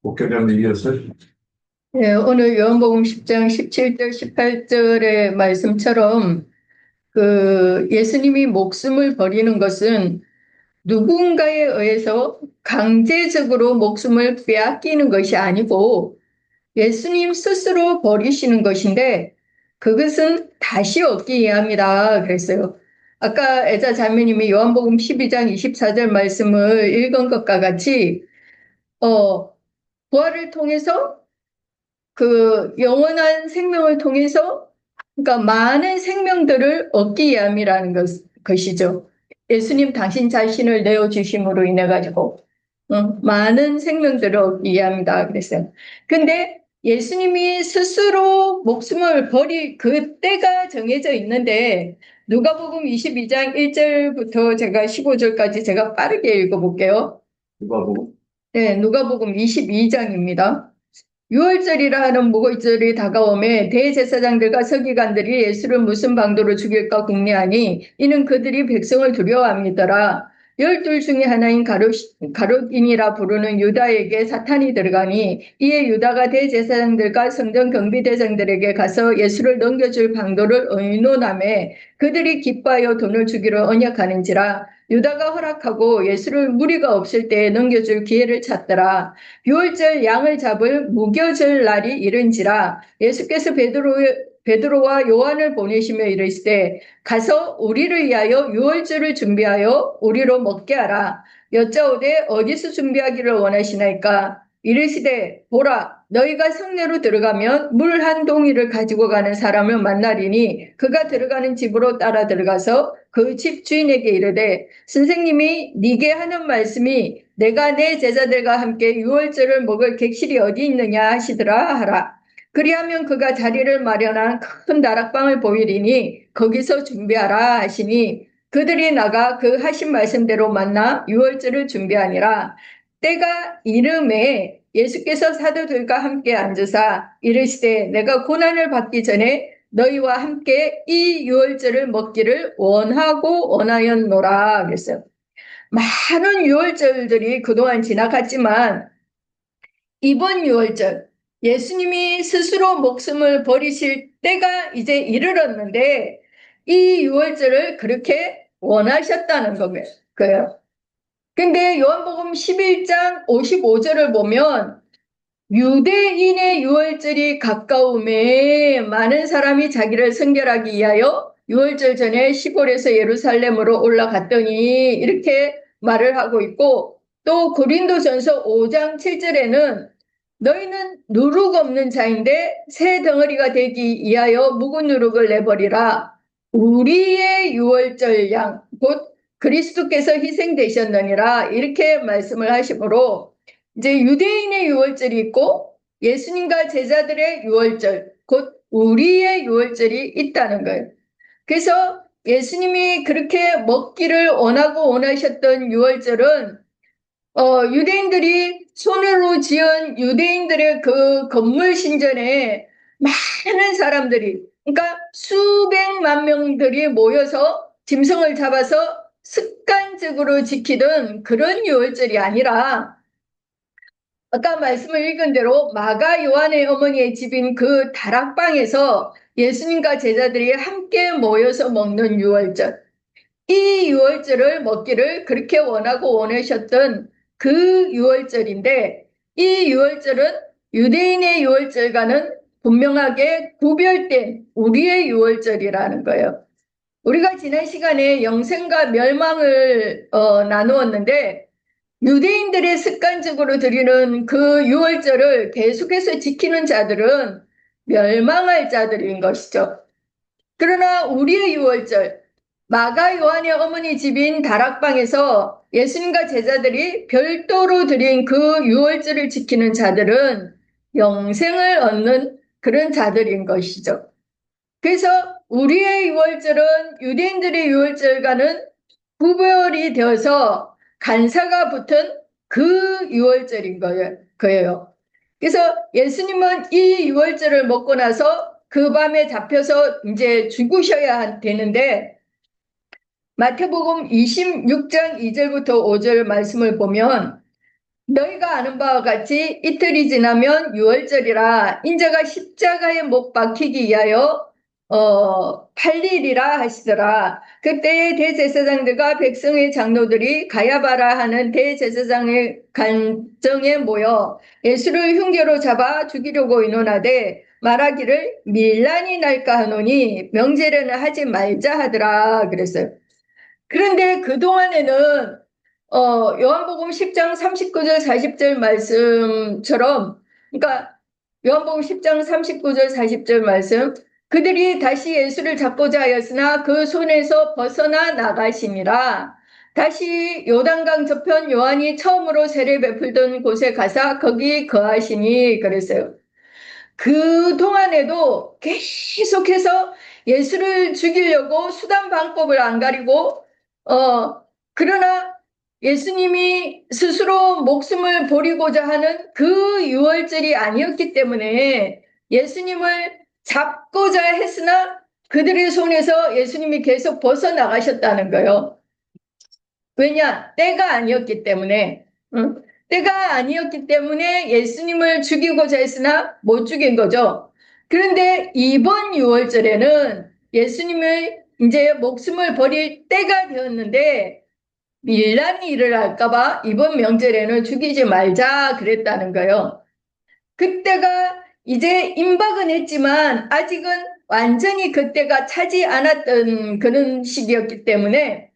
목회자님 이어서. 네, 오늘 요한복음 10장 17절, 18절의 말씀처럼 예수님이 목숨을 버리는 것은 누군가에 의해서 강제적으로 목숨을 빼앗기는 것이 아니고 예수님 스스로 버리시는 것인데 그것은 다시 얻기 위함이다 그랬어요. 아까 애자 자매님이 요한복음 12장 24절 말씀을 읽은 것과 같이 부활을 통해서 영원한 생명을 통해서 그러니까 많은 생명들을 얻기 위함이라는 것이죠. 예수님 당신 자신을 내어주심으로 인해 가지고 많은 생명들을 얻기 위함이다 그랬어요. 근데 예수님이 스스로 목숨을 버릴 그 때가 정해져 있는데 누가복음 22장 1절부터 제가 15절까지 제가 빠르게 읽어볼게요. 누가 보고. 네, 누가복음 22장입니다. 유월절이라 하는 무골절이 다가오매 대제사장들과 서기관들이 예수를 무슨 방도로 죽일까 궁리하니 이는 그들이 백성을 두려워함이더라. 열둘 중에 하나인 가룟인이라 부르는 유다에게 사탄이 들어가니 이에 유다가 대제사장들과 성전 경비대장들에게 가서 예수를 넘겨줄 방도를 의논하매 그들이 기뻐하여 돈을 주기로 언약하는지라. 유다가 허락하고 예수를 무리가 없을 때에 넘겨줄 기회를 찾더라. 유월절 양을 잡을 무교절 날이 이른지라. 예수께서 베드로와 요한을 보내시며 이르시되 가서 우리를 위하여 유월절을 준비하여 우리로 먹게 하라. 여짜오되 어디서 준비하기를 원하시나이까. 이르시되 보라 너희가 성내로 들어가면 물 한 동이를 가지고 가는 사람을 만나리니 그가 들어가는 집으로 따라 들어가서 그 집 주인에게 이르되 선생님이 네게 하는 말씀이 내가 내 제자들과 함께 유월절을 먹을 객실이 어디 있느냐 하시더라 하라. 그리하면 그가 자리를 마련한 큰 다락방을 보이리니 거기서 준비하라 하시니 그들이 나가 그 하신 말씀대로 만나 유월절을 준비하니라. 때가 이름에 예수께서 사도들과 함께 앉으사 이르시되 내가 고난을 받기 전에 너희와 함께 이 유월절을 먹기를 원하고 원하였노라 그랬어요. 많은 유월절들이 그동안 지나갔지만 이번 유월절 예수님이 스스로 목숨을 버리실 때가 이제 이르렀는데 이 유월절을 그렇게 원하셨다는 거예요. 근데 요한복음 11장 55절을 보면 유대인의 유월절이 가까움에 많은 사람이 자기를 선결하기 위하여 유월절 전에 시골에서 예루살렘으로 올라갔더니 이렇게 말을 하고 있고 또 고린도전서 5장 7절에는 너희는 누룩 없는 자인데 새 덩어리가 되기 위하여 묵은 누룩을 내버리라. 우리의 유월절 양 곧 그리스도께서 희생되셨느니라 이렇게 말씀을 하시므로 이제 유대인의 유월절이 있고 예수님과 제자들의 유월절, 곧 우리의 유월절이 있다는 거예요. 그래서 예수님이 그렇게 먹기를 원하고 원하셨던 유월절은 유대인들이 손으로 지은 유대인들의 그 건물 신전에 많은 사람들이, 그러니까 수백만 명들이 모여서 짐승을 잡아서 습관적으로 지키던 그런 유월절이 아니라 아까 말씀을 읽은 대로 마가 요한의 어머니의 집인 그 다락방에서 예수님과 제자들이 함께 모여서 먹는 유월절. 이 유월절을 먹기를 그렇게 원하고 원하셨던 그 유월절인데 이 유월절은 유대인의 유월절과는 분명하게 구별된 우리의 유월절이라는 거예요. 우리가 지난 시간에 영생과 멸망을 나누었는데 유대인들의 습관적으로 드리는 그 유월절을 계속해서 지키는 자들은 멸망할 자들인 것이죠. 그러나 우리의 유월절, 마가 요한의 어머니 집인 다락방에서 예수님과 제자들이 별도로 드린 그 유월절을 지키는 자들은 영생을 얻는 그런 자들인 것이죠. 그래서 우리의 유월절은 유대인들의 유월절과는 구별이 되어서 간사가 붙은 그 유월절인 거예요. 그래서 예수님은 이 유월절을 먹고 나서 그 밤에 잡혀서 이제 죽으셔야 되는데 마태복음 26장 2절부터 5절 말씀을 보면 너희가 아는 바와 같이 이틀이 지나면 유월절이라 인자가 십자가에 못 박히기 위하여 8일이라 하시더라. 그때 대제사장들과 백성의 장로들이 가야바라 하는 대제사장의 관정에 모여 예수를 흉계로 잡아 죽이려고 의논하되 말하기를 밀란이 날까 하노니 명제례는 하지 말자 하더라 그랬어요. 그런데 그동안에는 요한복음 10장 39절 40절 말씀처럼, 그러니까 요한복음 10장 39절 40절 말씀, 그들이 다시 예수를 잡고자 하였으나 그 손에서 벗어나 나가심이라. 다시 요단강 저편 요한이 처음으로 세례 베풀던 곳에 가서 거기 거하시니 그랬어요. 그 동안에도 계속해서 예수를 죽이려고 수단 방법을 안 가리고 그러나 예수님이 스스로 목숨을 버리고자 하는 그 유월절이 아니었기 때문에 예수님을 잡고자 했으나 그들의 손에서 예수님이 계속 벗어나가셨다는 거예요. 왜냐? 때가 아니었기 때문에. 응? 때가 아니었기 때문에 예수님을 죽이고자 했으나 못 죽인 거죠. 그런데 이번 유월절에는 예수님을 이제 목숨을 버릴 때가 되었는데 밀란이 일어날까봐 이번 명절에는 죽이지 말자 그랬다는 거예요. 그때가 이제 임박은 했지만 아직은 완전히 그때가 차지 않았던 그런 시기였기 때문에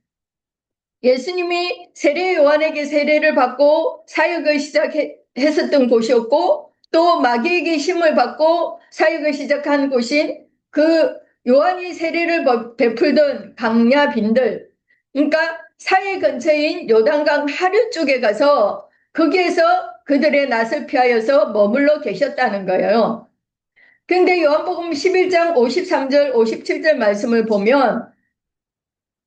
예수님이 세례 요한에게 세례를 받고 사역을 시작했었던 곳이었고 또 마귀에게 힘을 받고 사역을 시작한 곳인 그 요한이 세례를 베풀던 강야 빈들, 그러니까 사해 근처인 요단강 하류 쪽에 가서 거기에서 그들의 낯을 피하여서 머물러 계셨다는 거예요. 근데 요한복음 11장 53절 57절 말씀을 보면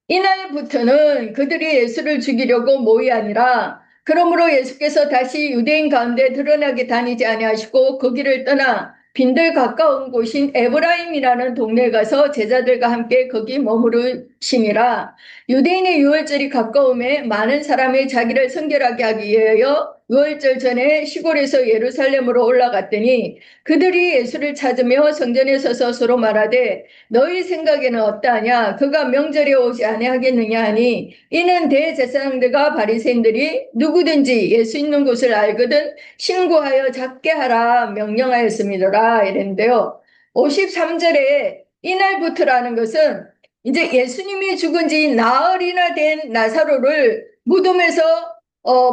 이날부터는 그들이 예수를 죽이려고 모이 아니라 그러므로 예수께서 다시 유대인 가운데 드러나게 다니지 아니하시고 거기를 떠나 빈들 가까운 곳인 에브라임이라는 동네에 가서 제자들과 함께 거기 머무르시니라. 유대인의 유월절이 가까움에 많은 사람이 자기를 성결하게 하기 위하여 유월절 전에 시골에서 예루살렘으로 올라갔더니 그들이 예수를 찾으며 성전에 서서 서로 말하되 너희 생각에는 어떠하냐? 그가 명절에 오지 아니하겠느냐 하니 이는 대제사장들과 바리새인들이 누구든지 예수 있는 곳을 알거든 신고하여 잡게 하라 명령하였음이더라 이랬는데요. 53절에 이날부터라는 것은 이제 예수님이 죽은 지 나흘이나 된 나사로를 무덤에서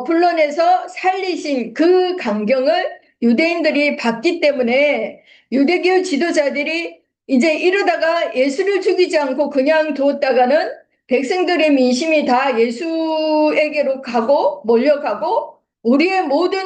불러내서 살리신 그 광경을 유대인들이 봤기 때문에 유대교 지도자들이 이제 이러다가 예수를 죽이지 않고 그냥 두었다가는 백성들의 민심이 다 예수에게로 가고 몰려가고 우리의 모든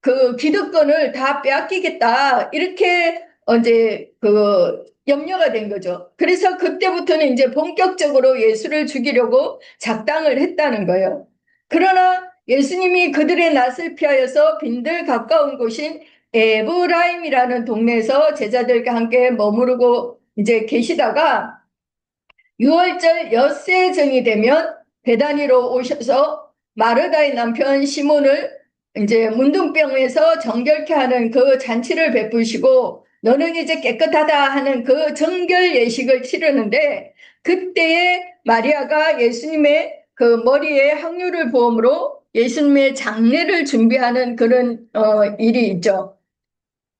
그 기득권을 다 빼앗기겠다. 이렇게 이제 그 염려가 된 거죠. 그래서 그때부터는 이제 본격적으로 예수를 죽이려고 작당을 했다는 거예요. 그러나 예수님이 그들의 낯을 피하여서 빈들 가까운 곳인 에브라임이라는 동네에서 제자들과 함께 머무르고 이제 계시다가 6월절 엿새 정이 되면 베다니로 오셔서 마르다의 남편 시몬을 이제 문둥병에서 정결케 하는 그 잔치를 베푸시고 너는 이제 깨끗하다 하는 그 정결 예식을 치르는데 그때에 마리아가 예수님의 그 머리에 향유를 부음으로 예수님의 장례를 준비하는 그런 일이 있죠.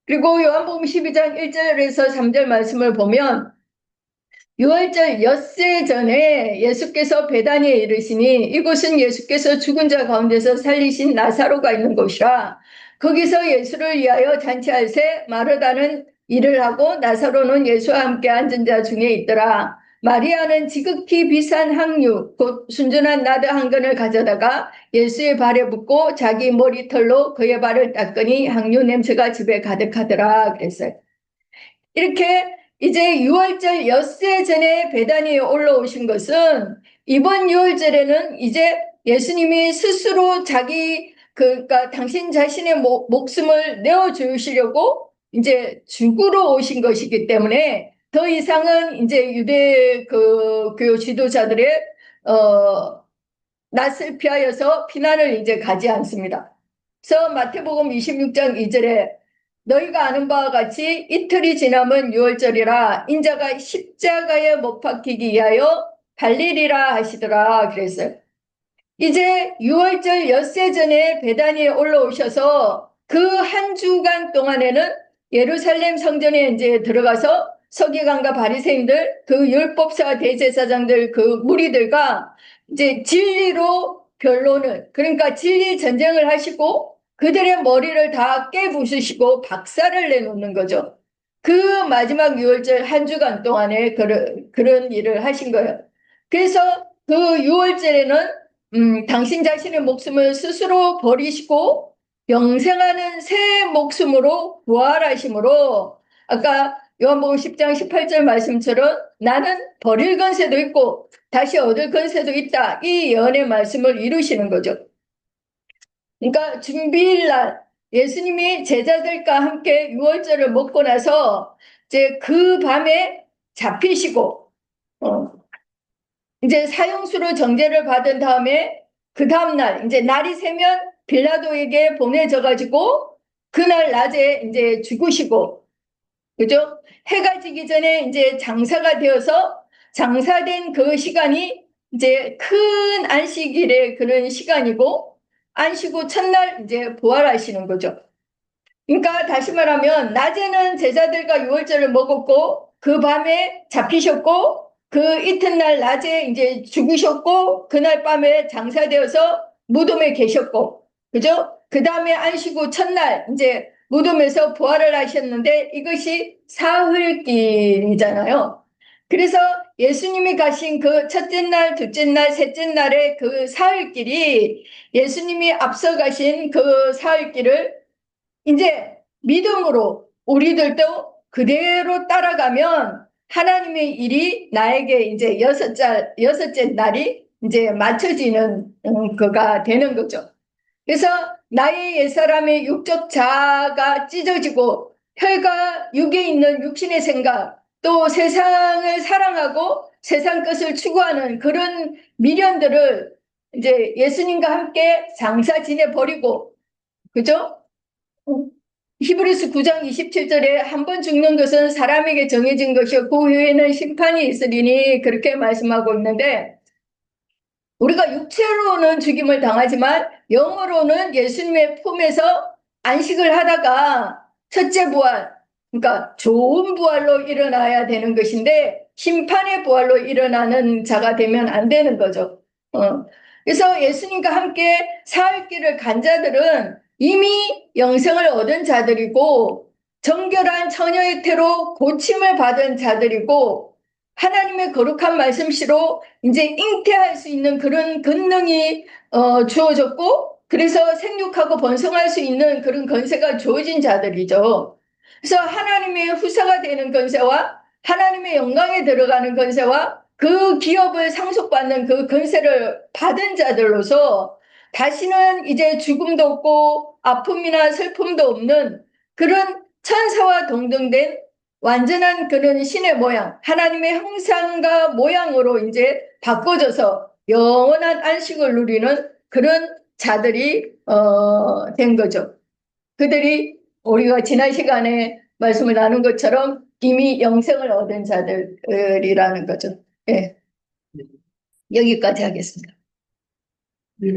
그리고 요한복음 12장 1절에서 3절 말씀을 보면 6월절 엿새 전에 예수께서 베다니에 이르시니 이곳은 예수께서 죽은 자 가운데서 살리신 나사로가 있는 곳이라 거기서 예수를 위하여 잔치할새 마르다는 일을 하고 나사로는 예수와 함께 앉은 자 중에 있더라. 마리아는 지극히 비싼 향유 곧 순전한 나드 한 근을 가져다가 예수의 발에 붓고 자기 머리털로 그의 발을 닦으니 향유 냄새가 집에 가득하더라 그랬어요. 이렇게 이제 6월절 엿새 전에 베다니에 올라오신 것은 이번 6월절에는 이제 예수님이 스스로 그러니까 당신 자신의 목숨을 내어주시려고 이제 죽으러 오신 것이기 때문에 더 이상은 이제 유대 그 교회 지도자들의 낯을 피하여서 피난을 이제 가지 않습니다. 그래서 마태복음 26장 2절에 너희가 아는 바와 같이 이틀이 지나면 유월절이라 인자가 십자가에 못 박히기 위하여 발리리라 하시더라 그랬어요. 이제 유월절 엿새 전에 베다니에 올라오셔서 그 한 주간 동안에는 예루살렘 성전에 이제 들어가서 서기관과 바리새인들, 그 율법사 대제사장들, 그 무리들과 이제 진리로 변론을, 그러니까 진리 전쟁을 하시고 그들의 머리를 다 깨부수시고 박살을 내놓는 거죠. 그 마지막 유월절 한 주간 동안에 그런 일을 하신 거예요. 그래서 그 유월절에는 당신 자신의 목숨을 스스로 버리시고 영생하는 새 목숨으로 부활하심으로 아까 요한복음 10장 18절 말씀처럼 나는 버릴 건세도 있고 다시 얻을 건세도 있다. 이 예언의 말씀을 이루시는 거죠. 그러니까 준비일 날 예수님이 제자들과 함께 유월절을 먹고 나서 이제 그 밤에 잡히시고 이제 사형수로 정죄를 받은 다음에 그 다음날 이제 날이 새면 빌라도에게 보내져 가지고 그날 낮에 이제 죽으시고 그죠? 해가 지기 전에 이제 장사가 되어서 장사된 그 시간이 이제 큰 안식일의 그런 시간이고 안식 후 첫날 이제 부활하시는 거죠. 그러니까 다시 말하면 낮에는 제자들과 유월절을 먹었고 그 밤에 잡히셨고 그 이튿날 낮에 이제 죽으셨고 그날 밤에 장사되어서 무덤에 계셨고 그죠? 그 다음에 안식 후 첫날 이제 무덤에서 부활을 하셨는데 이것이 사흘길이잖아요. 그래서 예수님이 가신 그 첫째 날, 둘째 날, 셋째 날의 그 사흘길이 예수님이 앞서 가신 그 사흘길을 이제 믿음으로 우리들도 그대로 따라가면 하나님의 일이 나에게 이제 여섯째 날이 이제 맞춰지는 거가 되는 거죠. 그래서 나의 옛사람의 육적 자아가 찢어지고 혈과 육에 있는 육신의 생각 또 세상을 사랑하고 세상 것을 추구하는 그런 미련들을 이제 예수님과 함께 장사 지내버리고 그죠? 히브리서 9장 27절에 한 번 죽는 것은 사람에게 정해진 것이요 그 후에는 심판이 있으리니 그렇게 말씀하고 있는데 우리가 육체로는 죽임을 당하지만 영으로는 예수님의 품에서 안식을 하다가 첫째 부활 그러니까 좋은 부활로 일어나야 되는 것인데 심판의 부활로 일어나는 자가 되면 안 되는 거죠. 그래서 예수님과 함께 사흘길을 간 자들은 이미 영생을 얻은 자들이고 정결한 처녀의 태로 고침을 받은 자들이고 하나님의 거룩한 말씀씨로 이제 잉태할 수 있는 그런 권능이 주어졌고 그래서 생육하고 번성할 수 있는 그런 권세가 주어진 자들이죠. 그래서 하나님의 후사가 되는 권세와 하나님의 영광에 들어가는 권세와 그 기업을 상속받는 그 권세를 받은 자들로서 다시는 이제 죽음도 없고 아픔이나 슬픔도 없는 그런 천사와 동등된 완전한 그런 신의 모양, 하나님의 형상과 모양으로 이제 바꿔져서 영원한 안식을 누리는 그런 자들이 된 거죠. 그들이 우리가 지난 시간에 말씀을 나눈 것처럼 이미 영생을 얻은 자들이라는 거죠. 예. 여기까지 하겠습니다. 예,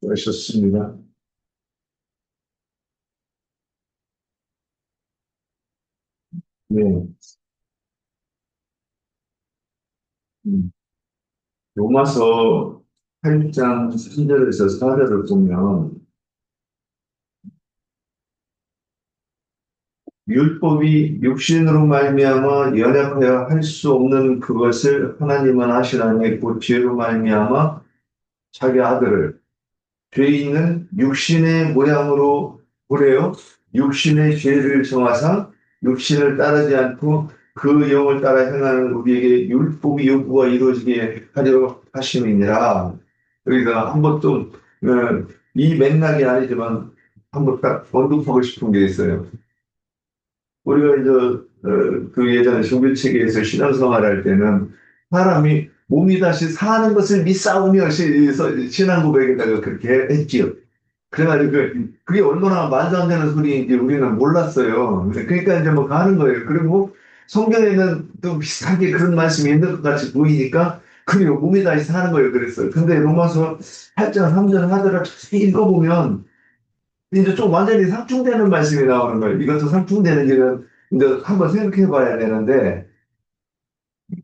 수고하셨습니다. 네. 로마서 8장 3절에서 4절을 보면 율법이 육신으로 말미암아 연약하여 할 수 없는 그것을 하나님은 하시나니 곧 죄로 말미암아 자기 아들을 죄 있는 육신의 모양으로 보내어 육신의 죄를 정하사 육신을 따르지 않고 그 영을 따라 행하는 우리에게 율법의 요구가 이루어지게 하려 하심이니라. 여기가 한번 좀 이 맥락이 아니지만 한번 딱 언급하고 싶은 게 있어요. 우리가 이제 그 예전에 종교체계에서 신앙생활할 때는 사람이 몸이 다시 사는 것을 믿사오며 신앙 고백에다가 그렇게 했지요. 그래가지고 그게 얼마나 말도 안 되는 소리인지 우리는 몰랐어요. 그러니까 이제 뭐 가는 거예요. 그리고 성경에는 또 비슷하게 그런 말씀이 있는 것 같이 보이니까 그리고 몸이 다시 사는 거예요. 그랬어요. 근데 로마서 8장 3절 하더라 자세히 읽어보면 이제 좀 완전히 상충되는 말씀이 나오는 거예요. 이것도 상충되는지는 이제 한번 생각해 봐야 되는데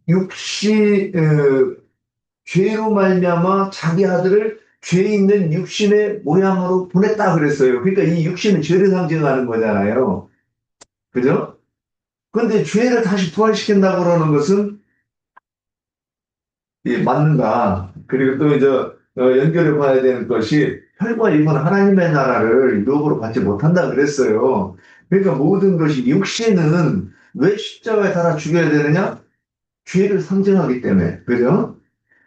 육신 죄로 말미암아 자기 아들을 죄 있는 육신의 모양으로 보냈다 그랬어요. 그러니까 이 육신은 죄를 상징하는 거잖아요. 그죠? 그런데 죄를 다시 부활시킨다고 그러는 것은 맞는가? 그리고 또 이제 연결해 봐야 되는 것이 혈과 육은 하나님의 나라를 유혹으로 받지 못한다 그랬어요. 그러니까 모든 것이 육신은 왜 십자가에 달아 죽여야 되느냐? 죄를 상징하기 때문에. 그죠?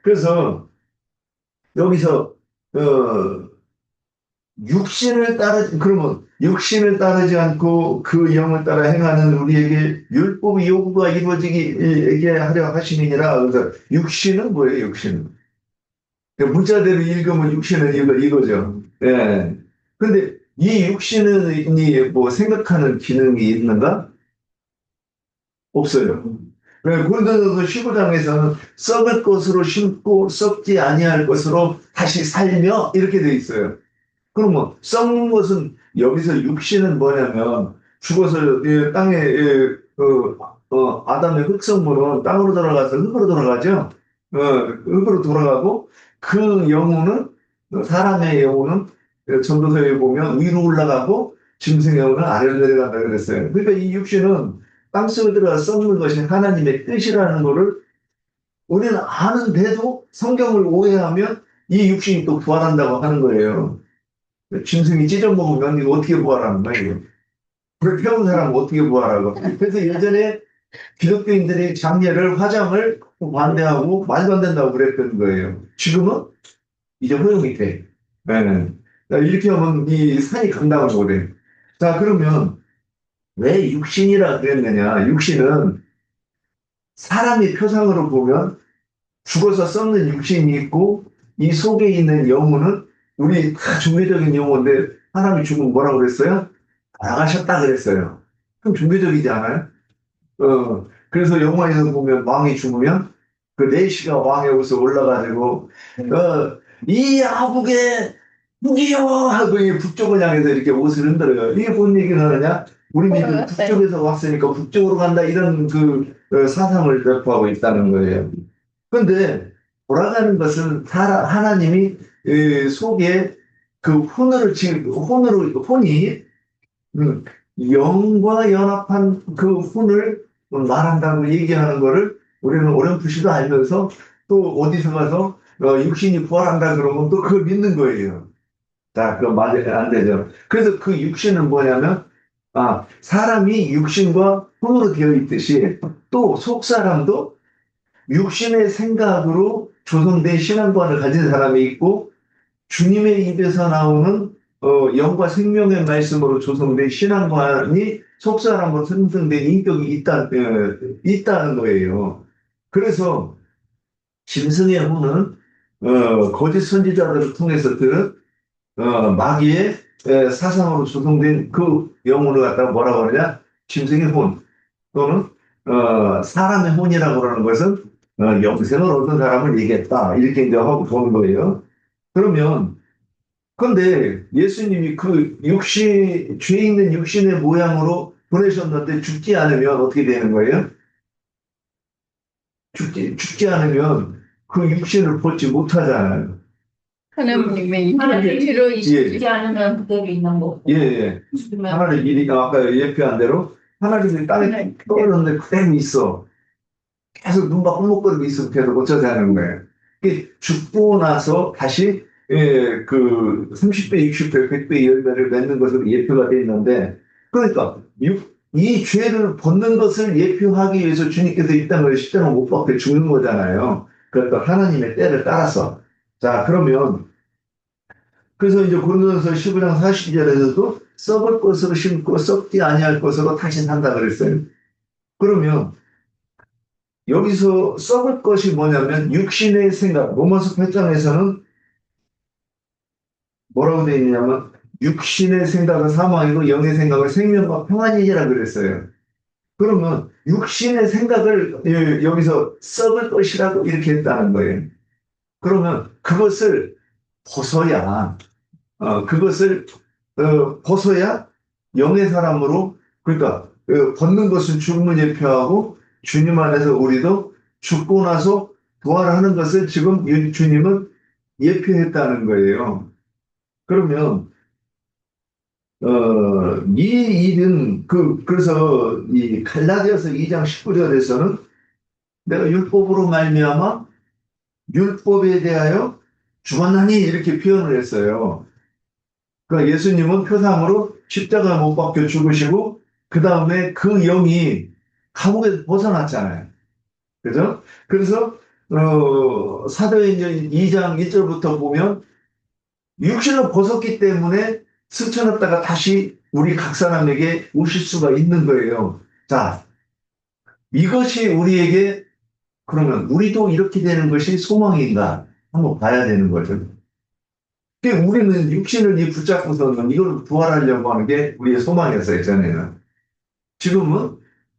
그래서 여기서 어, 그러면 육신을 따르지 않고 그 영을 따라 행하는 우리에게 율법의 요구가 이루어지게 하려 하심이니라. 그래서 육신은 뭐예요, 육신은? 문자대로 읽으면 육신은 이거죠. 예. 근데 이 육신은 뭐 생각하는 기능이 있는가? 없어요. 고린도전서 15장에서는 썩을 것으로 심고 썩지 아니할 것으로 다시 살며 이렇게 돼 있어요. 그러면 썩는 것은 여기서 육신은 뭐냐면 죽어서 땅에 아담의 흙성물은 땅으로 돌아가서 흙으로 돌아가죠. 흙으로 돌아가고 그 영혼은 사람의 영혼은 전도서에 보면 위로 올라가고 짐승의 영혼은 아래로 내려간다 그랬어요. 그러니까 이 육신은 땅속에 들어가 썩는 것이 하나님의 뜻이라는 것을 우리는 아는데도 성경을 오해하면 이 육신이 또 부활한다고 하는 거예요. 짐승이 찢어먹으면 이거 어떻게 부활하는 거야, 이거. 불태운 사람은 어떻게 부활하고. 그래서 예전에 기독교인들이 장례를, 화장을 반대하고 말도 안 된다고 그랬던 거예요. 지금은 이제 허용이 돼. 네. 이렇게 하면 이 산이 간다고 그래. 자, 그러면 왜 육신이라 그랬느냐. 육신은 사람의 표상으로 보면 죽어서 썩는 육신이 있고 이 속에 있는 영혼은 우리 다 종교적인 용어인데 사람이 죽으면 뭐라고 그랬어요? 나가셨다 그랬어요. 그럼 종교적이지 않아요? 그래서 영화에서 보면 왕이 죽으면 그 내시가 왕의 옷에 올라가지고 이 아북의 북이요 하고 이 북쪽을 향해서 이렇게 옷을 흔들어요. 이게 뭔 얘기를 하느냐? 우리 민족 북쪽에서 왔으니까 북쪽으로 간다 이런 사상을 대표하고 있다는 거예요. 그런데 돌아가는 것은 하나님이 속에 그 혼이 음, 영과 연합한 그 혼을 말한다고 얘기하는 거를 우리는 어렴풋이도 알면서 또 어디서 가서 육신이 부활한다 그러면 또 그걸 믿는 거예요. 자, 그거 말이 안 되죠. 그래서 그 육신은 뭐냐면 사람이 육신과 혼으로 되어 있듯이 또 속사람도 육신의 생각으로 조성된 신앙관을 가진 사람이 있고 주님의 입에서 나오는 영과 생명의 말씀으로 조성된 신앙관이 속사람으로 생성된 인격이 있다는 거예요. 그래서 짐승의 혼은 거짓 선지자들을 통해서 들은 마귀의 사상으로 조성된 그 영혼을 갖다가 뭐라고 하느냐? 짐승의 혼 또는 사람의 혼이라고 그러는 것은 영생을 얻은 사람을 얘기했다. 이렇게 이제 하고 보는 거예요. 그러면 근데 예수님이 그 죄 있는 육신의 모양으로 보내셨는데 죽지 않으면 어떻게 되는 거예요? 죽지 않으면 그 육신을 벗지 못하잖아요. 하나님의 하나님이 뒤로 예, 죽지 않으면 그대로 있는 거고. 예, 예. 죽으면 하나님 일이 아까 예표한 대로 하나님이 땅에 떨어졌는데 그대로 있어. 계속 눈 막 꿀먹거리고 있으면 계속 어쩌지 하는 거예요. 죽고 나서 다시 그 30배, 60배, 100배 열매를 맺는 것으로 예표가 되어 있는데 그러니까 이 죄를 벗는 것을 예표하기 위해서 주님께서 이 땅을 십자가 못 박혀 죽는 거잖아요. 그러니까 하나님의 때를 따라서 자 그러면 그래서 이제 고린도전서 15장 40절에서도 썩을 것으로 심고 썩지 아니할 것으로 다시 산다 그랬어요. 그러면 여기서 썩을 것이 뭐냐면 육신의 생각, 로마서 8장에서는 뭐라고 되어 있냐면 육신의 생각은 사망이고 영의 생각은 생명과 평안이니라 그랬어요. 그러면 육신의 생각을 여기서 썩을 것이라고 이렇게 했다는 거예요. 그러면 그것을 벗어야 그것을 벗어야 영의 사람으로 그러니까 벗는 것은 죽음을 예표하고 주님 안에서 우리도 죽고 나서 부활하는 것을 지금 주님은 예표했다는 거예요. 그러면 이 일은 그래서 이 갈라디아서 2장 19절에서는 내가 율법으로 말미암아 율법에 대하여 죽었나니 이렇게 표현을 했어요. 그러니까 예수님은 표상으로 십자가 못 박혀 죽으시고 그 다음에 그 영이 감옥에서 벗어났잖아요. 그죠? 그래서 사도행전 2장 1절부터 보면 육신을 벗었기 때문에 스쳐났다가 다시 우리 각 사람에게 오실 수가 있는 거예요. 자, 이것이 우리에게 그러면 우리도 이렇게 되는 것이 소망인가 한번 봐야 되는 거죠. 우리는 육신을 붙잡고서는 이걸 부활하려고 하는 게 우리의 소망이었어요, 전에는. 지금은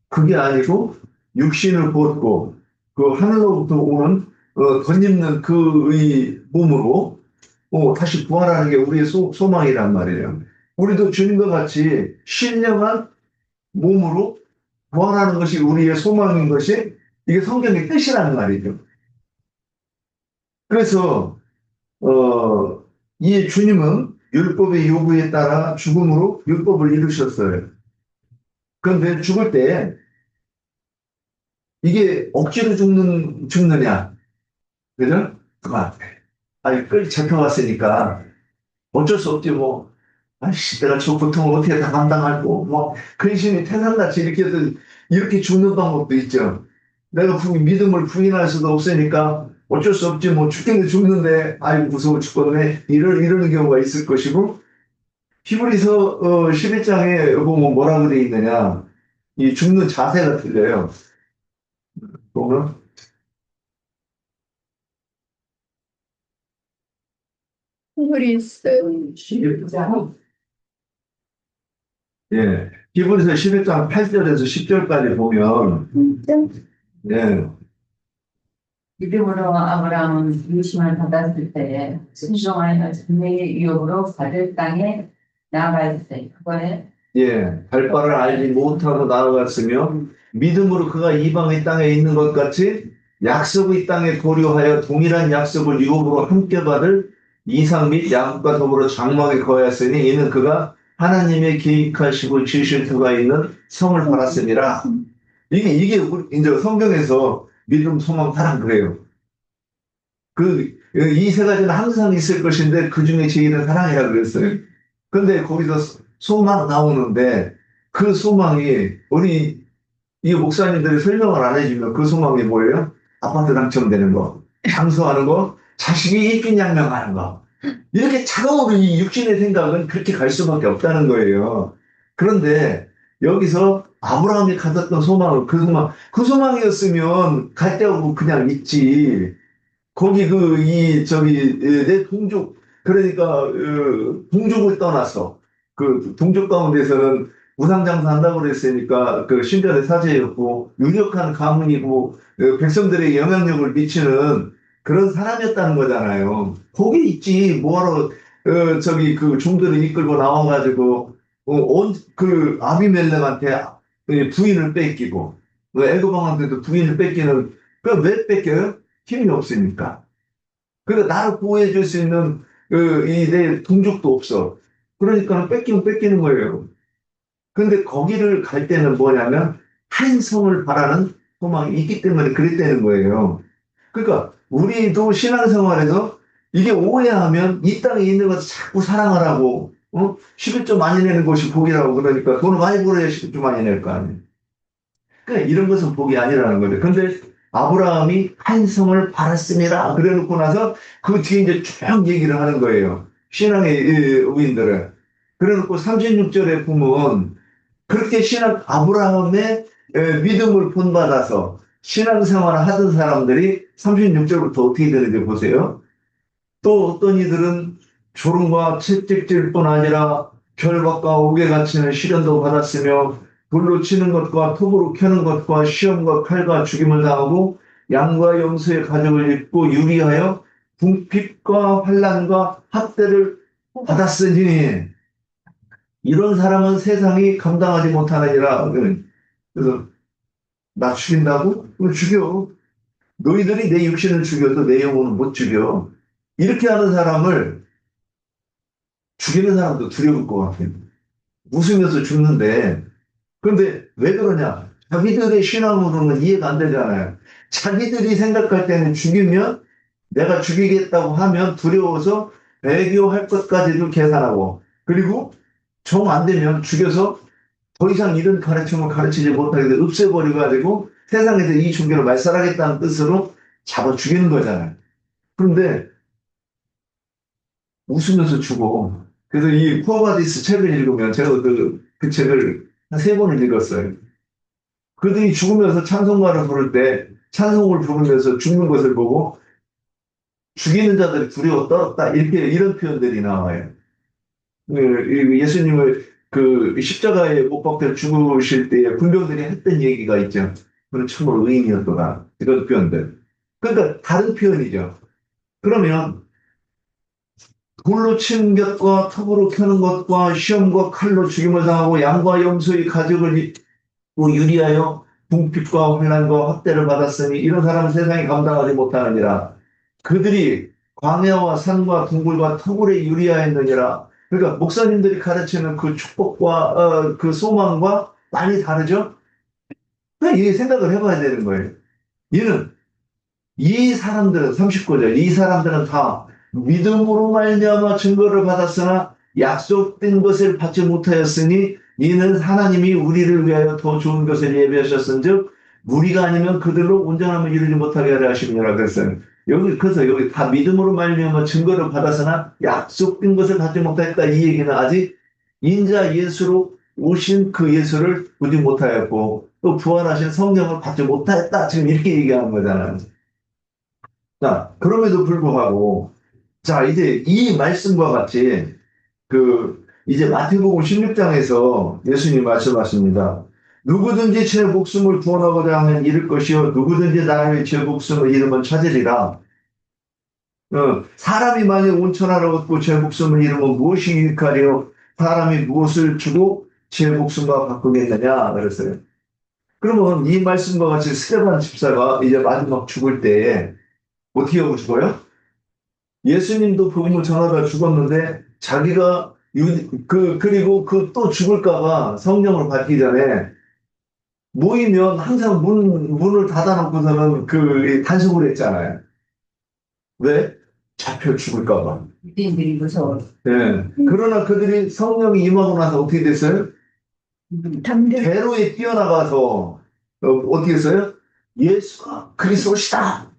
그게 아니고 육신을 벗고 그 하늘로부터 오는 덧입는 그의 몸으로 다시 부활하는 게 우리의 소망이란 말이에요. 우리도 주님과 같이 신령한 몸으로 부활하는 것이 우리의 소망인 것이 이게 성경의 뜻이라는 말이죠. 그래서 이 주님은 율법의 요구에 따라 죽음으로 율법을 이루셨어요. 그런데 죽을 때 이게 억지로 죽느냐, 그죠? 아니, 끌 잡혀갔으니까 어쩔 수 없지, 뭐. 아이씨, 내가 저 고통을 어떻게 다 감당할고, 뭐, 근심이 태산같이 이렇게 죽는 방법도 있죠. 내가 믿음을 부인할 수도 없으니까 어쩔 수 없지, 뭐, 죽겠는데 죽는데, 아이고, 무서워 죽겠네. 이러는 경우가 있을 것이고, 히브리서 11장에 보면 뭐라고 되어 있느냐. 이 죽는 자세가 틀려요. 보면, 우리 예. 히브리서 11장 8절에서 10절까지 보면, 예. 믿음으로 아브라함은 유심을 받았을 때에 순종하여 자녀의 유업으로 받을 땅에 나아갔을 그거에 예, 갈 바를 알지 못하고 나아갔으며 믿음으로 그가 이방의 땅에 있는 것 같이 약속의 땅에 도료하여 동일한 약속을 유업으로 함께 받을 이삭 및 야곱과 더불어 장막에 거하였으니 이는 그가 하나님의 계획하시고 지으실 수가 있는 성을 팔았습니다. 이게 이제 성경에서 믿음, 소망, 사랑 그래요. 이 세 가지는 항상 있을 것인데 그 중에 제일은 사랑이라고 그랬어요. 근데 거기서 소망 나오는데 그 소망이 우리 이 목사님들이 설명을 안 해주면 그 소망이 뭐예요? 아파트 당첨되는 거, 장수하는 거, 자식이 일빈양명하는 거. 이렇게 차가운 이 육신의 생각은 그렇게 갈 수밖에 없다는 거예요. 그런데 여기서 아브라함이 가졌던 소망은 그 소망이었으면 갈 데 없고 그냥 있지. 거기 내 동족, 그러니까, 동족을 떠나서, 그 동족 가운데서는 우상장사 한다고 그랬으니까, 그 신전의 사제였고, 유력한 가문이고, 백성들에게 영향력을 미치는 그런 사람이었다는 거잖아요. 거기 있지, 뭐하러, 그 종들을 이끌고 나와가지고, 아비멜렉한테 부인을 뺏기고, 애고방한테도 부인을 뺏기는, 왜 뺏겨요? 힘이 없으니까. 그러니까 나를 보호해 줄 수 있는 내 동족도 없어. 그러니까 뺏기면 뺏기는 거예요. 근데 거기를 갈 때는 뭐냐면 한 성을 바라는 소망이 있기 때문에 그랬다는 거예요. 그러니까 우리도 신앙생활에서 이게 오해하면 이 땅에 있는 것을 자꾸 사랑을 하고 11조 많이 내는 것이 복이라고 그러니까 돈을 많이 벌어야 11조 많이 낼 거 아니에요. 그러니까 이런 것은 복이 아니라는 거죠. 근데 아브라함이 한 성을 팔았습니다. 그래 놓고 나서 그 뒤에 이제 쭉 얘기를 하는 거예요. 신앙의 우인들은. 그래 놓고 36절에 보면 그렇게 아브라함의 믿음을 본받아서 신앙생활을 하던 사람들이 36절부터 어떻게 되는지 보세요. 또 어떤 이들은 졸음과 채찍질뿐 아니라 결박과 옥에 갇히는 시련도 받았으며 불로 치는 것과 톱으로 켜는 것과 시험과 칼과 죽임을 당하고 양과 염소의 가죽을 입고 유리하여 궁핍과 환난과 학대를 받았으니 이런 사람은 세상이 감당하지 못하느니라. 그래서 나 죽인다고? 그럼 죽여. 너희들이 내 육신을 죽여도 내 영혼은 못 죽여. 이렇게 하는 사람을 죽이는 사람도 두려울 것 같아요. 웃으면서 죽는데. 그런데 왜 그러냐? 자기들의 신앙으로는 이해가 안 되잖아요. 자기들이 생각할 때는 죽이면 내가 죽이겠다고 하면 두려워서 배교할 것까지도 계산하고 그리고 정 안 되면 죽여서 더 이상 이런 가르침을 가르치지 못하게 돼 없애버리고 가지고 세상에서 이 종교를 말살하겠다는 뜻으로 잡아 죽이는 거잖아요. 그런데 웃으면서 죽어. 그래서 이 쿠어바디스 책을 읽으면 제가 그 책을 한 3번을 읽었어요. 그들이 죽으면서 찬송가를 부를 때 찬송을 부르면서 죽는 것을 보고 죽이는 자들이 두려워 떨었다. 이런 표현들이 나와요. 예수님을 그 십자가에 못 박혀 죽으실 때에 군병들이 했던 얘기가 있죠. 그건 참으로 의인이었더라. 이런 표현들. 그러니까 다른 표현이죠. 그러면 돌로 치는 것과 톱으로 켜는 것과 시험과 칼로 죽임을 당하고 양과 염소의 가죽을 입고 유리하여 궁핍과 환난과 학대를 받았으니 이런 사람은 세상이 감당하지 못하느니라. 그들이 광야와 산과 동굴과 터굴에 유리하였느니라. 그러니까 목사님들이 가르치는 그 축복과 그 소망과 많이 다르죠? 그러니까 이 생각을 해봐야 되는 거예요. 이는 이 사람들은 39절 이 사람들은 다 믿음으로 말미암아 증거를 받았으나 약속된 것을 받지 못하였으니 이는 하나님이 우리를 위하여 더 좋은 것을 예비하셨은즉 우리가 아니면 그들로 온전함을 이루지 못하게 하려 하심이라 그랬어요. 그래서 여기 다 믿음으로 말미암아 증거를 받았으나 약속된 것을 받지 못했다 이 얘기는 아직 인자 예수로 오신 그 예수를 보지 못하였고 또 부활하신 성령을 받지 못하였다 지금 이렇게 얘기하는 거잖아요. 자, 그럼에도 불구하고, 자, 이제 이 말씀과 같이, 이제 마태복음 16장에서 예수님이 말씀하십니다. 누구든지 제 목숨을 구원하고자 하면 잃을 것이요. 누구든지 나를 제 목숨을 잃으면 찾으리라. 사람이 만약 온천하러 얻고 제 목숨을 잃으면 무엇이 유익하리요? 사람이 무엇을 주고 제 목숨과 바꾸겠느냐? 그랬어요. 그러면 이 말씀과 같이 스데반 집사가 이제 마지막 죽을 때에 어떻게 하고 죽어요? 예수님도 복음을 전하다 죽었는데 자기가 그리고 그 또 죽을까봐 성령을 받기 전에 모이면 항상 문을 닫아놓고서는 단속을 했잖아요. 왜? 잡혀 죽을까봐. 유대인들이 무서워. 예. 그러나 그들이 성령이 임하고 나서 어떻게 됐어요? 담대. 대로에 뛰어나가서 어떻게 했어요? 예수가 그리스도시다.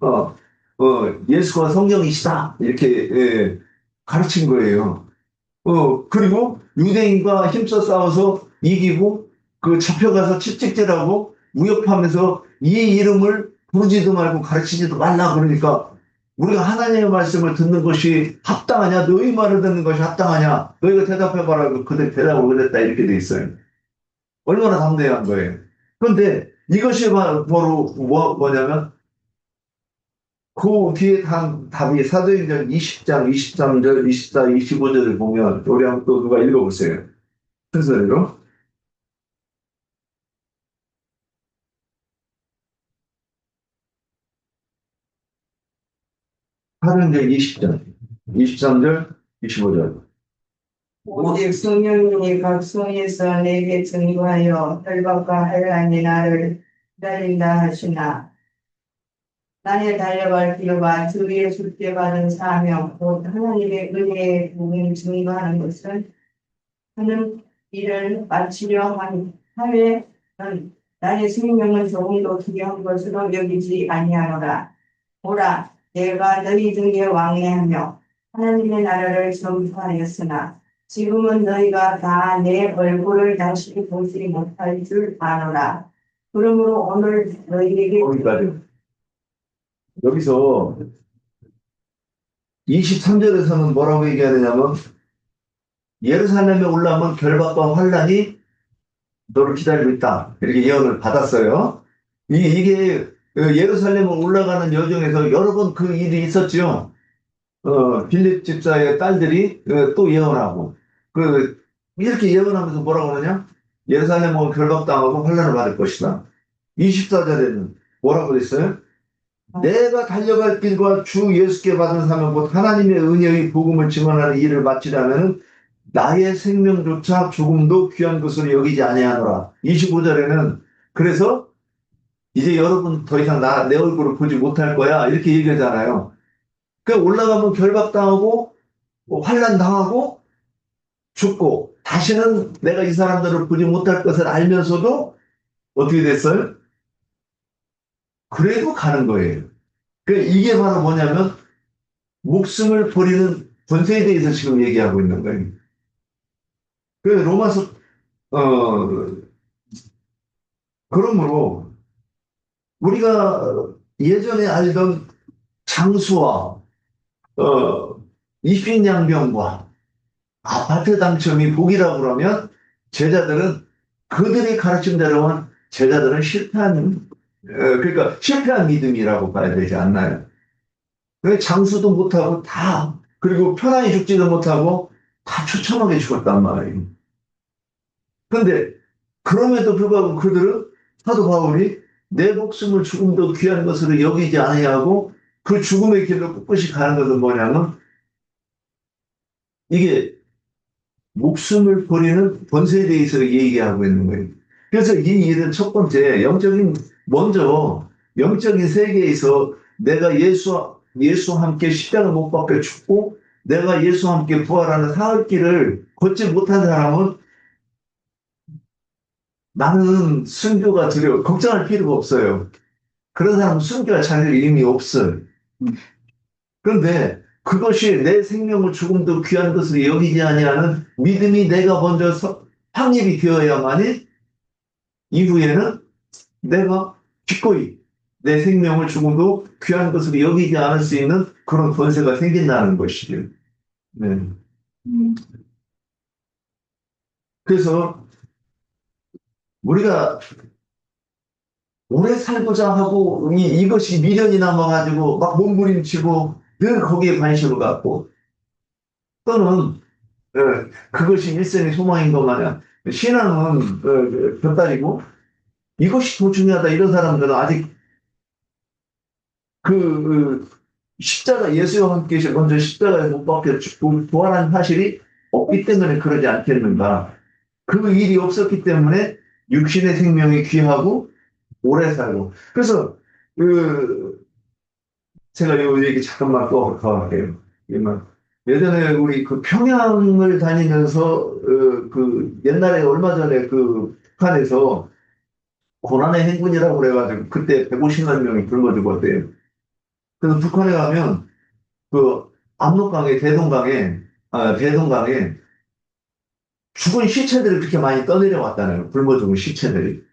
예수가 성령이시다. 이렇게 가르친 거예요. 그리고 유대인과 힘써 싸워서 이기고 잡혀가서 채찍질하고 무역하면서 이 이름을 부르지도 말고 가르치지도 말라 그러니까 우리가 하나님의 말씀을 듣는 것이 합당하냐? 너희 말을 듣는 것이 합당하냐? 너희가 대답해봐라. 그들 대답을 그랬다 이렇게 돼 있어요. 얼마나 담대한 거예요. 그런데 이것이 바로 뭐냐면 그 뒤에 답이 사도행전 20장 23절, 24, 25절을 보면 우리 한번 또 누가 읽어보세요. 순서대로. 사도행전 20장 23절, 25절. 오직 성령님이 각성에서 내게 증거하여 혈박과 한란이 나를 기다린다 하시나 나의 달려갈 길과 주위에 죽게 받은 사명 곧 하나님의 은혜의 복음을 증거하는 것은 하는 일을 마치려 하매는 나의 생명은 조금도 귀한 것으로 여기지 아니하노라. 오라 내가 너희 중에 왕래하며 하나님의 나라를 선포하였으나 지금은 너희가 다 내 얼굴을 다시 보지 못할 줄 아노라. 그러므로 오늘 너희에게 거기까지. 여기서 23절에서는 뭐라고 얘기하느냐면 예루살렘에 올라오면 결박과 환란이 너를 기다리고 있다. 이렇게 예언을 받았어요. 이게 예루살렘을 올라가는 여정에서 여러 번 그 일이 있었죠. 빌립 집사의 딸들이 또 예언하고 이렇게 예언하면서 뭐라고 하느냐? 예루살렘은 결박당하고 환란을 받을 것이다. 24절에는 뭐라고 그랬어요? 내가 달려갈 길과 주 예수께 받은 사명 곧 하나님의 은혜의 복음을 증언하는 일을 마치려면 나의 생명조차 조금도 귀한 것으로 여기지 아니하노라. 25절에는 그래서 이제 여러분 더 이상 내 얼굴을 보지 못할 거야. 이렇게 얘기하잖아요. 그 올라가면 결박당하고 환란당하고 죽고 다시는 내가 이 사람들을 보지 못할 것을 알면서도 어떻게 됐어요? 그래도 가는 거예요. 이게 바로 뭐냐면 목숨을 버리는 권세에 대해서 지금 얘기하고 있는 거예요. 로마서 그러므로 우리가 예전에 알던 장수와 입신양병과 아파트 당첨이 복이라고 그러면 제자들은 그들의 가르침대로만 제자들은 그러니까 실패한 믿음이라고 봐야 되지 않나요? 장수도 못하고 그리고 편안히 죽지도 못하고 다 처참하게 죽었단 말이에요. 근데 그럼에도 불구하고 그들은 사도 바울이 내 목숨을 죽음도 귀한 것으로 여기지 아니하고 그 죽음의 길로 꿋꿋이 가는 것은 뭐냐면 이게 목숨을 버리는 권세에 대해서 얘기하고 있는 거예요. 그래서 이 일은 첫 번째 먼저 영적인 세계에서 내가 예수와 함께 십자가 못 박혀 죽고 내가 예수와 함께 부활하는 사흘 길을 걷지 못한 사람은 나는 순교가 두려워. 걱정할 필요가 없어요. 그런 사람은 순교할 자격이 이미 없어요. 그런데 그것이 내 생명을 조금도 귀한 것으로 여기지 아니하는 믿음이 내가 먼저 확립이 되어야만이 이후에는 내가 기꺼이 내 생명을 조금도 귀한 것으로 여기지 않을 수 있는 그런 권세가 생긴다는 것이죠. 네. 그래서 우리가 오래 살고자 하고 이것이 미련이 남아가지고 막 몸부림치고 늘 거기에 관심을 갖고 또는 그것이 일생의 소망인 것 마냥 신앙은 곁다리고 이것이 더 중요하다 이런 사람들은 아직 십자가 예수와 함께 먼저 십자가에 못 박혀 죽고 부활한 사실이 없기 때문에 그러지 않겠는가. 그 일이 없었기 때문에 육신의 생명이 귀하고 오래 살고. 그래서 제가 요 얘기 잠깐만 또 더 할게요. 예전에 우리 평양을 다니면서 옛날에 얼마 전에 북한에서 고난의 행군이라고 그래가지고 그때 150만 명이 굶어 죽었대요. 그래서 북한에 가면 압록강에 대동강에 죽은 시체들을 그렇게 많이 떠내려 왔다는 굶어 죽은 시체들이.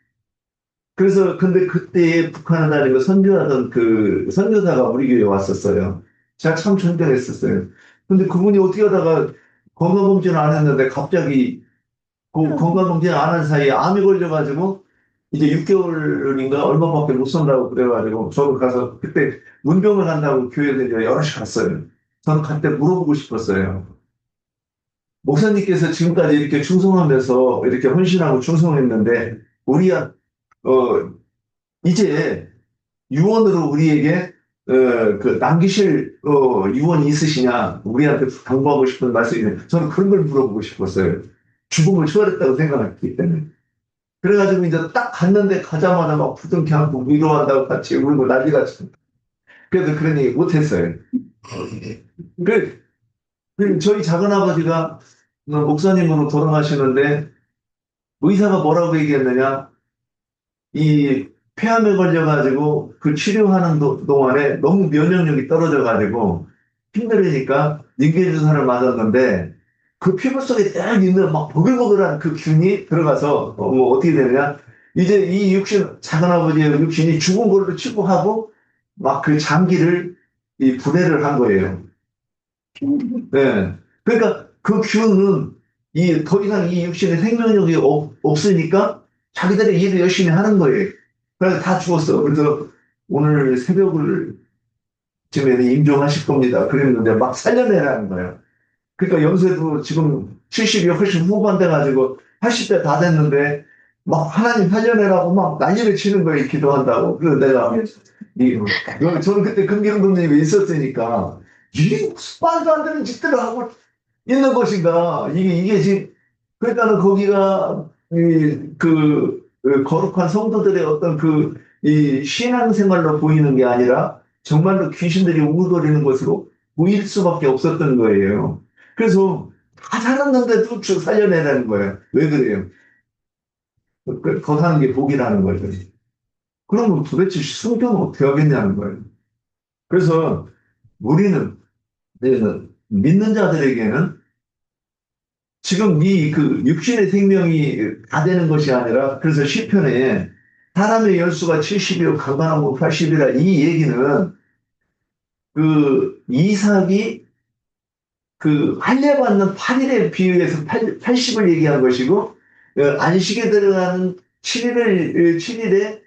그래서 근데 그때 북한을 다니고 선교하던 선교사가 우리 교회에 왔었어요. 제가 참 존경했었어요. 근데 그분이 어떻게 하다가 건강검진을 안 했는데 갑자기 건강검진을 안 한 사이에 암이 걸려가지고 이제 6개월인가 얼마밖에 못 산다고 그래가지고 저도 가서 그때 문병을 간다고 교회에 이제 여럿이 갔어요. 저는 그때 물어보고 싶었어요. 목사님께서 지금까지 이렇게 충성하면서 이렇게 헌신하고 충성했는데 이제 유언으로 우리에게 남기실 유언이 있으시냐 우리한테 당부하고 싶은 말씀이 저는 그런 걸 물어보고 싶었어요. 죽음을 초월했다고 생각했기 때문에. 그래가지고 이제 딱 갔는데 가자마자 막 부둥 켜안고 위로한다고 같이 울고 난리가 쳤어요. 그래서 그런 얘기 못했어요. 저희 작은아버지가 목사님으로 돌아가시는데 의사가 뭐라고 얘기했느냐 이 폐암에 걸려가지고 그 치료하는 동안에 너무 면역력이 떨어져가지고 힘들으니까 링겔주사를 맞았는데 그 피부 속에 딱 있는 막 보글보글한 그 균이 들어가서 어떻게 되느냐 이제 이 작은아버지의 육신이 죽은 걸로 치부하고 막 그 장기를 분해를 한 거예요. 네. 그러니까 그 균은 더 이상 이 육신에 생명력이 없으니까 자기들의 일을 열심히 하는 거예요. 그래서 다 죽었어. 그래서 오늘 새벽을 쯤에 임종하실 겁니다. 그랬는데 막 살려내라는 거예요. 그러니까 연세도 지금 70이 훨씬 후반 돼가지고 80대 다 됐는데 막 하나님 살려내라고 막 난리를 치는 거예요. 기도한다고. 그래서 내가 저는 그때 금경동님이 있었으니까 이게 무슨 말도 안 되는 짓들을 하고 있는 것인가. 이게 지금 그러니까는 거기가 그 거룩한 성도들의 어떤 이 신앙생활로 보이는 게 아니라 정말로 귀신들이 우거리는 것으로 보일 수밖에 없었던 거예요. 그래서 다 살았는데도 쭉 살려내라는 거예요. 왜 그래요? 더 사는 게 복이라는 거죠. 그러면 도대체 순교는 어떻게 하겠냐는 거예요. 그래서 우리는 믿는 자들에게는 지금 그 육신의 생명이 다 되는 것이 아니라 그래서 시편에 사람의 연수가 70이요 강건하고 80이라 이 얘기는 이삭이 할례받는 8일에 비유해서 80을 얘기한 것이고 안식에 들어가는 7일에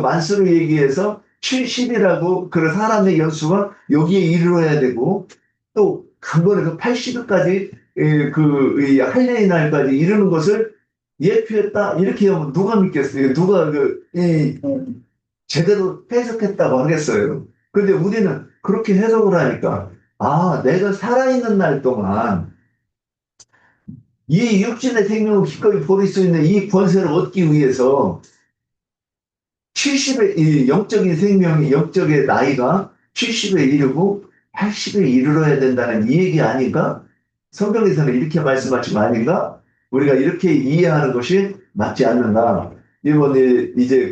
만수를 얘기해서 70이라고 그 사람의 연수가 여기에 이르러야 되고 또 그번에 80일까지 이 할례의 날까지 이르는 것을 예표했다 이렇게 하면 누가 믿겠어요? 누가 제대로 해석했다고 하겠어요? 근데 우리는 그렇게 해석을 하니까 내가 살아있는 날 동안 이 육신의 생명을 기꺼이 버릴 수 있는 이 권세를 얻기 위해서 70의 이 영적인 생명이 영적의 나이가 70에 이르고 80에 이르러야 된다는 이 얘기 아닌가? 성경에서는 이렇게 말씀하신 거 아닌가? 우리가 이렇게 이해하는 것이 맞지 않는가? 이번에 이제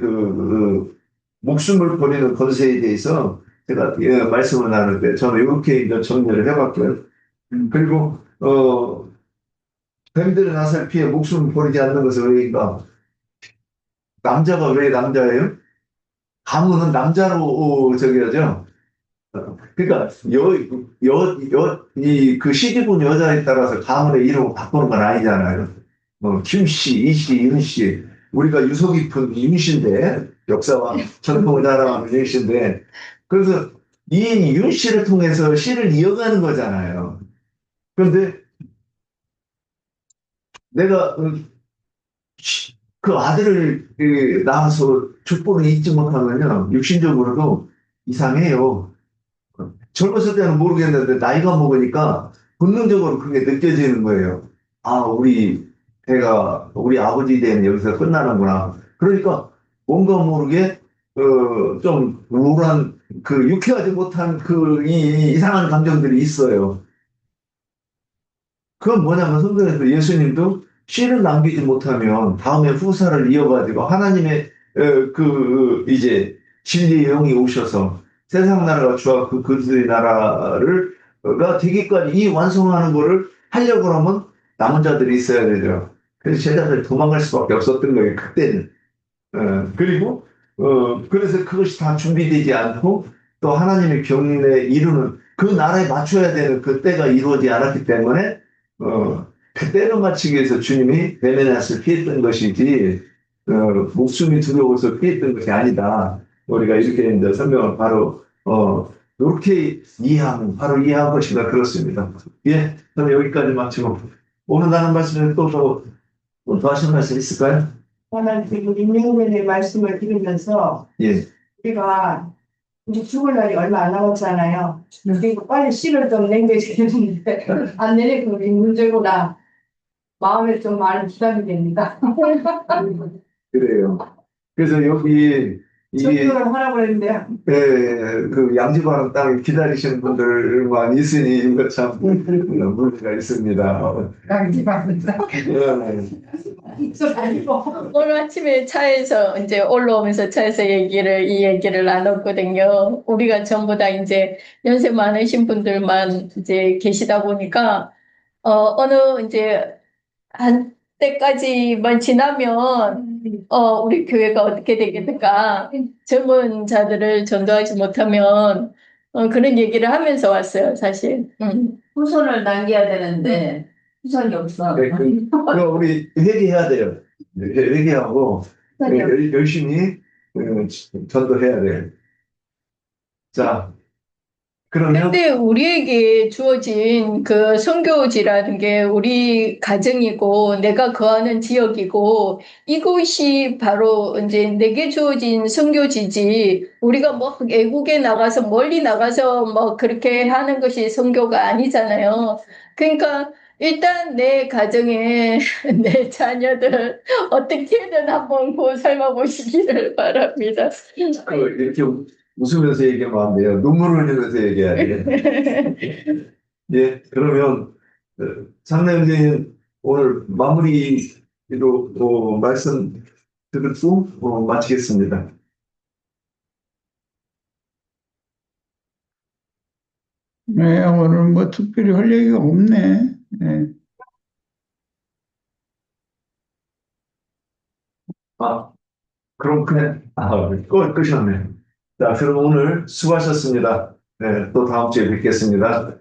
목숨을 버리는 권세에 대해서 제가 말씀을 나누는데 저는 이렇게 이제 정리를 해봤고요. 그리고 뱀들의 나살 피해 목숨을 버리지 않는 것은 왜인가? 남자가 왜 남자예요? 가문은 남자로 저기 하죠. 그러니까 그 시집온 여자에 따라서 가문의 이름을 바꾸는 건 아니잖아요. 뭐 김씨, 이씨, 윤씨. 우리가 유서 깊은 윤씨인데 역사와 전통을 자랑하는 윤씨인데 그래서 이 윤씨를 통해서 씨를 이어가는 거잖아요. 그런데 내가 그 아들을 낳아서 족보를 잊지 못하면요 육신적으로도 이상해요. 젊었을 때는 모르겠는데 나이가 먹으니까 본능적으로 그게 느껴지는 거예요. 우리 배가 우리 아버지 대는 여기서 끝나는구나. 그러니까 뭔가 모르게 좀 우울한 유쾌하지 못한 이 이상한 감정들이 있어요. 그건 뭐냐면 성경에서 예수님도 씨를 남기지 못하면 다음에 후사를 이어가지고 하나님의 이제 진리의 영이 오셔서 세상 나라가 주와 그들의 나라가 되기까지 이 완성하는 거를 하려고 하면 남은 자들이 있어야 되죠. 그래서 제자들이 도망갈 수밖에 없었던 거예요. 그때는. 그리고 그래서 그것이 다 준비되지 않고 또 하나님의 경륜에 이루는 그 나라에 맞춰야 되는 그 때가 이루어지지 않았기 때문에 그 때를 맞추기 위해서 주님이 베메낫을 피했던 것이지 목숨이 두려워서 피했던 것이 아니다. 우리가 이렇게 이제 설명을 바로 이렇게 이해하면 바로 이해한 것이다 그렇습니다. 예, 저는 여기까지 마치고 오늘 나눈 말씀에 또 하실 말씀 있을까요? 저는 지금 임명근의 말씀을 들으면서 예. 우리가 이제 죽을 날이 얼마 안 남았잖아요. 그리고 빨리 씨를 좀 남겨야 되는데 안 내리고 이 문제구나. 마음에 좀 많은 부담이 됩니다. 그래요. 그래서 여기 전도를 하라고 했는데 그 양지바람 땅에 기다리시는 분들만 있으니 이거 참 문제가 있습니다. 입술 아니고 오늘 아침에 차에서 이제 올라오면서 차에서 이 얘기를 나눴거든요. 우리가 전부 다 이제 연세 많으신 분들만 이제 계시다 보니까 어느 이제 한 때까지만 지나면 우리 교회가 어떻게 되겠는가? 젊은 자들을 전도하지 못하면 그런 얘기를 하면서 왔어요, 사실. 후손을 남겨야 되는데 후손이 없어. 네, 그럼 우리 회개해야 돼요. 회개하고 열심히 전도해야 돼요. 자, 그러면 근데 우리에게 주어진 그 선교지라는 게 우리 가정이고 내가 거하는 지역이고 이곳이 바로 이제 내게 주어진 선교지지 우리가 뭐 외국에 나가서 멀리 나가서 뭐 그렇게 하는 것이 선교가 아니잖아요. 그러니까 일단 내 가정에 내 자녀들 어떻게든 한번 삶아 보시기를 바랍니다. 이렇게 웃으면서 얘기하면 안 돼요. 눈물을 흘리면서 얘기해야 돼요. 예, 그러면 장로님 오늘 마무리로 말씀 듣고 마치겠습니다. 네, 오늘 뭐 특별히 할 얘기가 없네. 네. 아, 그럼 그냥 끄셨네. 자, 그럼 오늘 수고하셨습니다. 네, 또 다음 주에 뵙겠습니다.